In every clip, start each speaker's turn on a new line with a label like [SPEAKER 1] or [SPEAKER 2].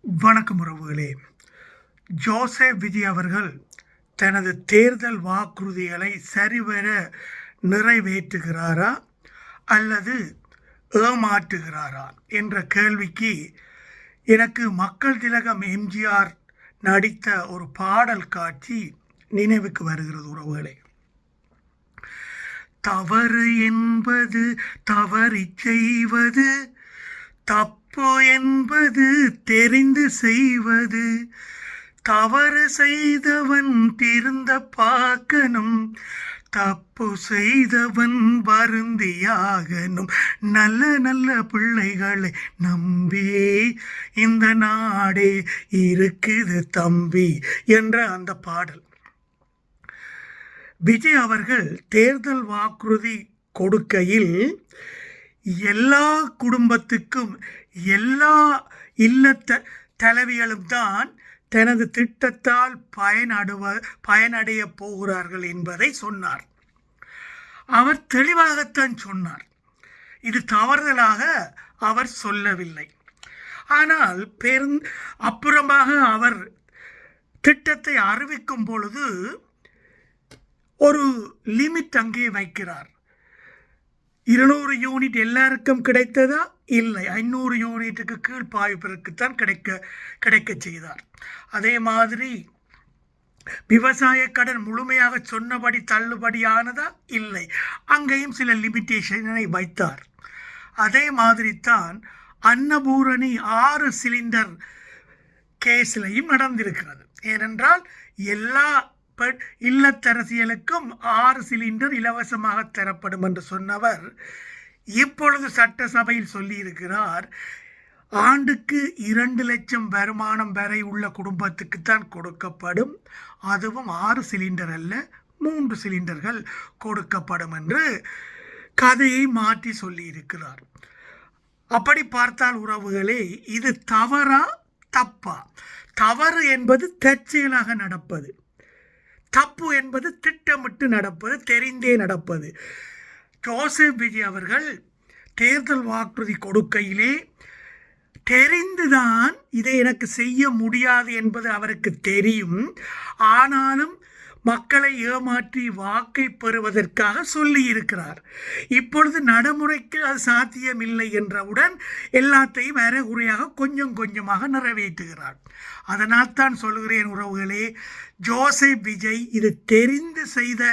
[SPEAKER 1] வணக்கம் உறவுகளே. ஜோசப் விஜய் அவர்கள் தனது தேர்தல் வாக்குறுதிகளை சரிவர நிறைவேற்றுகிறாரா அல்லது ஏமாற்றுகிறாரா என்ற கேள்விக்கு எனக்கு மக்கள் திலகம் எம்ஜிஆர் நடித்த ஒரு பாடல் காட்சி நினைவுக்கு வருகிறது உறவுகளே. தவறு என்பது தவறிச் செய்வது, தப்பு என்பது தெரிந்து செய்வது, தவறு செய்தவன் திருந்த பார்க்கணும், தப்பு செய்தவன் வருந்தியாகணும், நல்ல நல்ல பிள்ளைகளை நம்பி இந்த நாடே இருக்குது தம்பி என்ற அந்த பாடல். விஜய் அவர்கள் தேர்தல் வாக்குறுதி கொடுக்கையில் எல்லா குடும்பத்துக்கும் எல்லா இல்லத்த தலைவிகளும் தான் தனது திட்டத்தால் பயனடைய போகிறார்கள் என்பதை சொன்னார். அவர் தெளிவாகத்தான் சொன்னார். இது தவறுதலாக அவர் சொல்லவில்லை. ஆனால் அப்புறமாக அவர் திட்டத்தை அறிவிக்கும் பொழுது ஒரு லிமிட் அங்கே வைக்கிறார். 200 யூனிட் எல்லாருக்கும் கிடைத்ததா? இல்லை, 500 யூனிட்டுக்கு கீழ் பாய்ப்பிற்குத்தான் கிடைக்க செய்தார். அதே மாதிரி விவசாய கடன் முழுமையாக சொன்னபடி தள்ளுபடியானதா? இல்லை, அங்கேயும் சில லிமிட்டேஷனை வைத்தார். அதே மாதிரி தான் அன்னபூரணி 6 சிலிண்டர் கேஸ்லையும் நடந்திருக்கிறது. ஏனென்றால் எல்லா இல்லத்தரசியலுக்கும் 6 சிலிண்டர் இலவசமாக தரப்படும் என்று சொன்னவர் இப்பொழுது சட்டசபையில் சொல்லியிருக்கிறார், ஆண்டுக்கு 2 லட்சம் வருமானம் வரை உள்ள குடும்பத்துக்குத்தான் கொடுக்கப்படும், அதுவும் 6 சிலிண்டர் அல்ல 3 சிலிண்டர்கள் கொடுக்கப்படும் என்று கதையை மாற்றி சொல்லியிருக்கிறார். அப்படி பார்த்தால் உறவுகளே, இது தவறா தப்பா? தவறு என்பது தற்செயலாக நடப்பது, தப்பு என்பது திட்டமிட்டு நடப்பது, தெரிந்தே நடப்பது. ஜோசப் விஜய் அவர்கள் தேர்தல் வாக்குறுதி கொடுக்கையிலே தெரிந்துதான் இதை எனக்கு செய்ய முடியாது என்பது அவருக்கு தெரியும். ஆனாலும் மக்களை ஏமாற்றி வாக்கை பெறுவதற்காக சொல்லி இருக்கிறார். இப்பொழுது நடைமுறைக்கு அது சாத்தியமில்லை என்றவுடன் எல்லாத்தையும் அரைகுறையாக கொஞ்சம் கொஞ்சமாக நிறைவேற்றுகிறார். அதனால் தான் சொல்கிறேன் உறவுகளே, ஜோசப் விஜய் இது தெரிந்து செய்த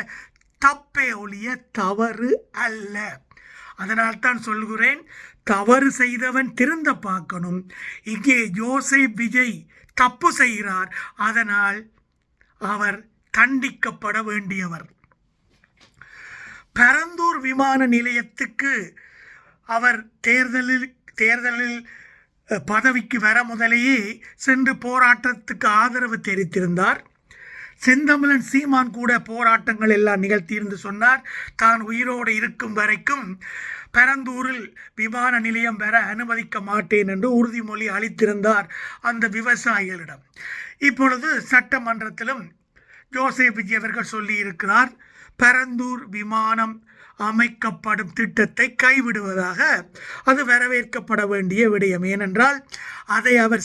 [SPEAKER 1] தப்பே ஒழிய தவறு அல்ல. அதனால் தான் சொல்கிறேன், தவறு செய்தவன் திருந்த பார்க்கணும். இங்கே ஜோசப் விஜய் தப்பு செய்கிறார், அதனால் அவர் தண்டிக்கப்பட வேண்டியவர். பரந்தூர் விமான நிலையத்துக்கு அவர் தேர்தலில் பதவிக்கு வர முதலேயே சென்று போராட்டத்துக்கு ஆதரவு தெரிவித்திருந்தார். செந்தமிழன் சீமான் கூட போராட்டங்கள் எல்லாம் நிகழ்த்தியிருந்து சொன்னார், தான் உயிரோடு இருக்கும் வரைக்கும் பரந்தூரில் விமான நிலையம் வர அனுமதிக்க மாட்டேன் என்று உறுதிமொழி அளித்திருந்தார் அந்த விவசாயிகளிடம். இப்பொழுது சட்டமன்றத்திலும் ஜோசப் விஜய் அவர்கள் சொல்லியிருக்கிறார், பரந்தூர் விமானம் அமைக்கப்படும் திட்டத்தை கைவிடுவதாக. அது வரவேற்கப்பட வேண்டிய விடயம். ஏனென்றால் அதை அவர்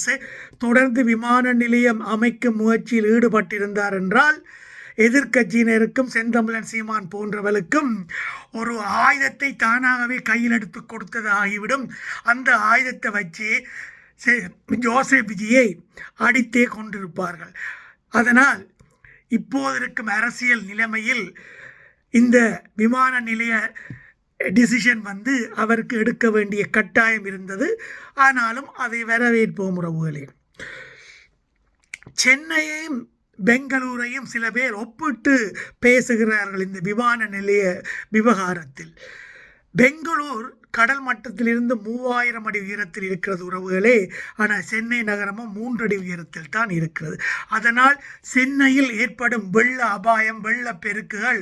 [SPEAKER 1] தொடர்ந்து விமான நிலையம் அமைக்கும் முயற்சியில் ஈடுபட்டிருந்தார் என்றால் எதிர்கட்சியினருக்கும் செந்தமிழன் சீமான் போன்றவர்களுக்கும் ஒரு ஆயுதத்தை தானாகவே கையில் எடுத்து கொடுத்தது ஆகிவிடும். அந்த ஆயுதத்தை வச்சு ஜோசப் விஜயை அடித்தே கொண்டிருப்பார்கள். அதனால் இப்போது இருக்கும் அரசியல் நிலைமையில் இந்த விமான நிலைய டிசிஷன் அவருக்கு எடுக்க வேண்டிய கட்டாயம் இருந்தது. ஆனாலும் அதை வரவேற்போம் உறவுகளே. சென்னையையும் பெங்களூரையும் சில பேர் ஒப்பிட்டு பேசுகிறார்கள் இந்த விமான நிலைய விவகாரத்தில். பெங்களூர் கடல் மட்டத்திலிருந்து 3000 அடி உயரத்தில் இருக்கிறது உறவுகளே. ஆனால் சென்னை நகரமும் 3 அடி உயரத்தில் தான் இருக்கிறது. அதனால் சென்னையில் ஏற்படும் வெள்ள அபாயம், வெள்ளப்பெருக்குகள்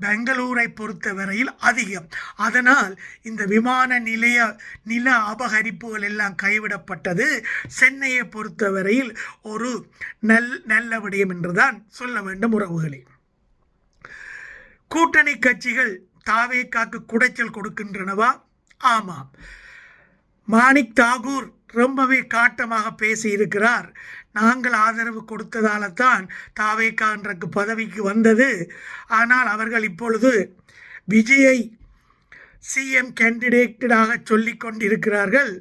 [SPEAKER 1] பெங்களூரை பொறுத்தவரையில் அதிகம். அதனால் இந்த விமான நில அபகரிப்புகள் எல்லாம் கைவிடப்பட்டது சென்னையை பொறுத்தவரையில் ஒரு நல்ல விடயம் என்றுதான் சொல்ல வேண்டும் உறவுகளே. கூட்டணி கட்சிகள் தாவேக்காக்கு குடைச்சல் கொடுக்கின்றனவா? ஆமாம். மாணிக் தாகூர் ரொம்பவே காட்டமாக பேசியிருக்கிறார். நாங்கள் ஆதரவு கொடுத்ததால தான் தாவேகா என்ற பதவிக்கு வந்தது. ஆனால் அவர்கள் இப்பொழுது விஜயை சிஎம் கேண்டிடேட்டாக சொல்லிக் கொண்டிருக்கிறார்கள்.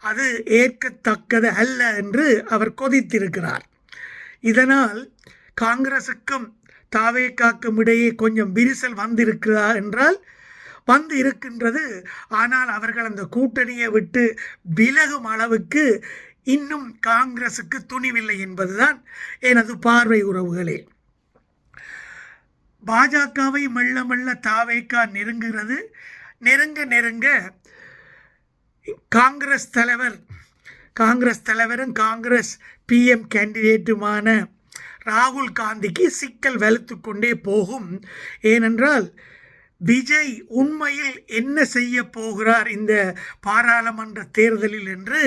[SPEAKER 1] அது ஏற்கத்தக்கது அல்ல என்று அவர் கொதித்திருக்கிறார். இதனால் காங்கிரசுக்கும் தாவேகாக்கும் இடையே கொஞ்சம் விரிசல் வந்திருக்கிறதா என்றால் வந்து இருக்கின்றது. ஆனால் அவர்கள் அந்த கூட்டணியை விட்டு விலகும் அளவுக்கு இன்னும் காங்கிரசுக்கு துணிவில்லை என்பதுதான் எனது பார்வை உறவுகளே. பாஜகவை மெல்ல மெல்ல தாவேகா நெருங்குகிறது. நெருங்க நெருங்க காங்கிரஸ் தலைவரும் காங்கிரஸ் பிஎம் கேண்டிடேட்டுமான ராகுல் காந்திக்கு சிக்கல் வலுத்து கொண்டே போகும். ஏனென்றால் விஜய் உண்மையில் என்ன செய்ய போகிறார் இந்த பாராளுமன்ற தேர்தலில் என்று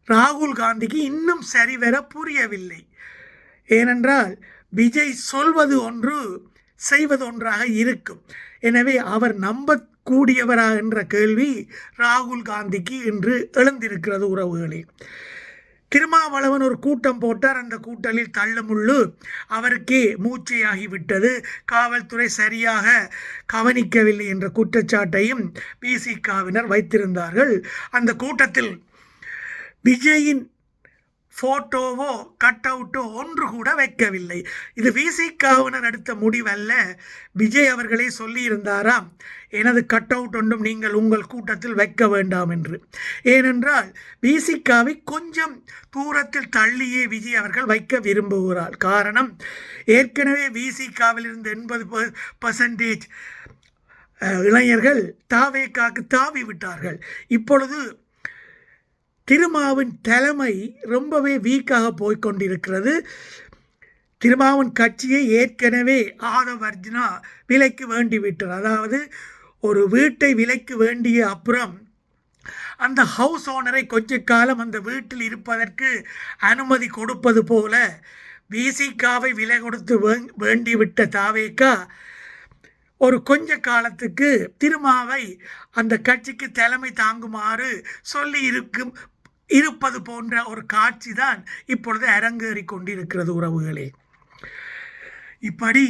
[SPEAKER 1] ராகுல் காந்திக்கு இன்னும் சரிவர புரியவில்லை. ஏனென்றால் விஜய் சொல்வது ஒன்று செய்வது ஒன்றாக இருக்கும். எனவே அவர் நம்பக்கூடியவரா என்ற கேள்வி ராகுல் காந்திக்கு இன்று எழுந்திருக்கிறது உறவுகளே. திருமாவளவன் ஒரு கூட்டம் போட்டார். அந்த கூட்டலில் தள்ளுமுள்ளு அவருக்கே மூச்சையாகிவிட்டது. காவல்துறை சரியாக கவனிக்கவில்லை என்ற குற்றச்சாட்டையும் பிசிகாவினர் வைத்திருந்தார்கள். அந்த கூட்டத்தில் விஜயின் ஃபோட்டோவோ கட் அவுட்டோ ஒன்று கூட வைக்கவில்லை. இது விசிகாவினர் எடுத்த முடிவல்ல. விஜய் அவர்களே சொல்லியிருந்தாராம், எனது கட் அவுட் ஒன்றும் நீங்கள் உங்கள் கூட்டத்தில் வைக்க வேண்டாம் என்று. ஏனென்றால் விசிகாவை கொஞ்சம் தூரத்தில் தள்ளியே விஜய் அவர்கள் வைக்க விரும்புகிறார். காரணம், ஏற்கனவே விசிகாவில் இருந்து 80% இளைஞர்கள் தாவேகாக்கு தாவி விட்டார்கள். இப்பொழுது திருமாவின் தலைமை ரொம்பவே வீக்காக போய்கொண்டிருக்கிறது. திருமாவின் கட்சியை ஏற்கனவே ஆதவ் அர்ஜுனா விலைக்கு வேண்டிவிட்டார். அதாவது ஒரு வீட்டை விலைக்கு வேண்டிய அப்புறம் அந்த ஹவுஸ் ஓனரை கொஞ்ச காலம் அந்த வீட்டில் இருப்பதற்கு அனுமதி கொடுப்பது போல விசிகாவை விலை கொடுத்து வேண்டிவிட்ட தாவேகா ஒரு கொஞ்ச காலத்துக்கு திருமாவை அந்த கட்சிக்கு தலைமை தாங்குமாறு சொல்லி இருப்பது போன்ற ஒரு காட்சி தான் இப்பொழுது அரங்கேறி கொண்டிருக்கிறது உறவுகளே. இப்படி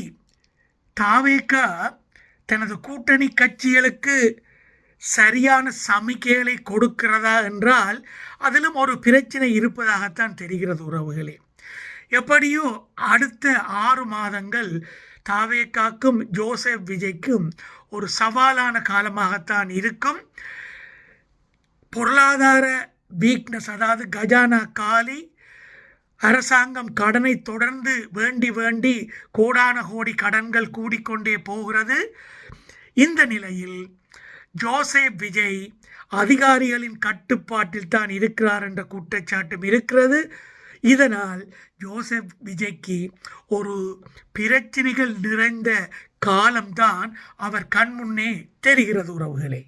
[SPEAKER 1] தாவேகா தனது கூட்டணி கட்சிகளுக்கு சரியான சமிக்கைகளை கொடுக்கிறதா என்றால் அதிலும் ஒரு பிரச்சனை இருப்பதாகத்தான் தெரிகிறது உறவுகளே. எப்படியோ அடுத்த 6 மாதங்கள் தாவேகாக்கும் ஜோசப் விஜய்க்கும் ஒரு சவாலான காலமாகத்தான் இருக்கும். பொருளாதார வீக்னஸ், அதாவது கஜானா காலி, அரசாங்கம் கடனை தொடர்ந்து வேண்டி கோடான கோடி கடன்கள் கூடிக்கொண்டே போகிறது. இந்த நிலையில் ஜோசப் விஜய் அதிகாரிகளின் கட்டுப்பாட்டில் தான் இருக்கிறார் என்ற குற்றச்சாட்டும் இருக்கிறது. இதனால் ஜோசப் விஜய்க்கு ஒரு பிரச்சனைகள் நிறைந்த காலம்தான் அவர் கண்முன்னே தெரிகிறது உறவுகளே.